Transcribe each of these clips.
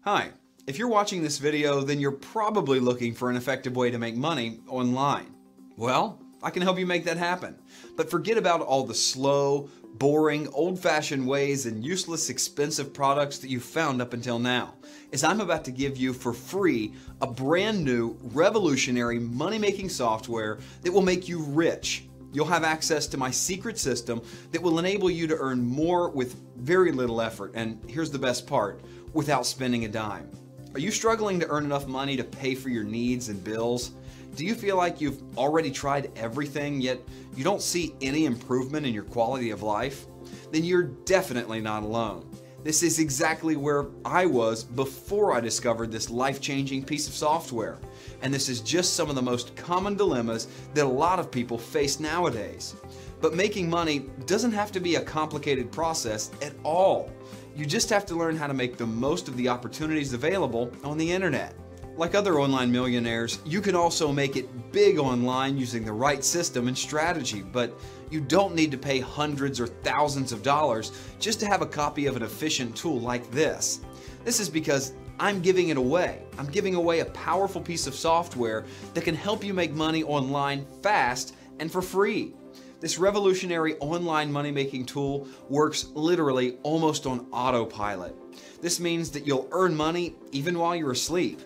Hi, if you're watching this video, then you're probably looking for an effective way to make money online. Well, I can help you make that happen. But forget about all the slow, boring, old-fashioned ways and useless, expensive products that you've found up until now, as I'm about to give you for free a brand new, revolutionary money-making software that will make you rich. You'll have access to my secret system that will enable you to earn more with very little effort, and here's the best part, without spending a dime. Are you struggling to earn enough money to pay for your needs and bills? Do you feel like you've already tried everything, yet you don't see any improvement in your quality of life? Then you're definitely not alone. This is exactly where I was before I discovered this life-changing piece of software. And this is just some of the most common dilemmas that a lot of people face nowadays. But making money doesn't have to be a complicated process at all. You just have to learn how to make the most of the opportunities available on the internet. Like other online millionaires, you can also make it big online using the right system and strategy, but you don't need to pay hundreds or thousands of dollars just to have a copy of an efficient tool like this. This is because I'm giving it away. I'm giving away a powerful piece of software that can help you make money online fast and for free. This revolutionary online money-making tool works literally almost on autopilot. This means that you'll earn money even while you're asleep.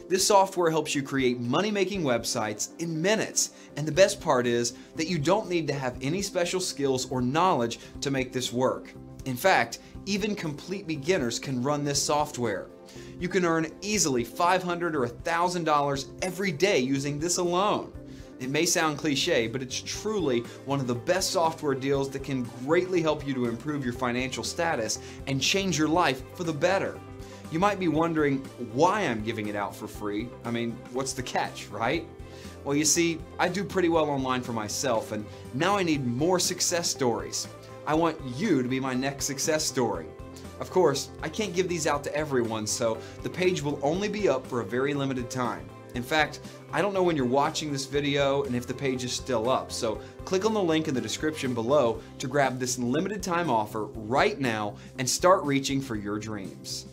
This software helps you create money-making websites in minutes, and the best part is that you don't need to have any special skills or knowledge to make this work. In fact, even complete beginners can run this software. You can earn easily $500 or $1,000 every day using this alone. It may sound cliche, but it's truly one of the best software deals that can greatly help you to improve your financial status and change your life for the better. You might be wondering why I'm giving it out for free. I mean, what's the catch, right? Well, you see, I do pretty well online for myself, and now I need more success stories. I want you to be my next success story. Of course, I can't give these out to everyone, so the page will only be up for a very limited time. In fact, I don't know when you're watching this video and if the page is still up, so click on the link in the description below to grab this limited time offer right now and start reaching for your dreams.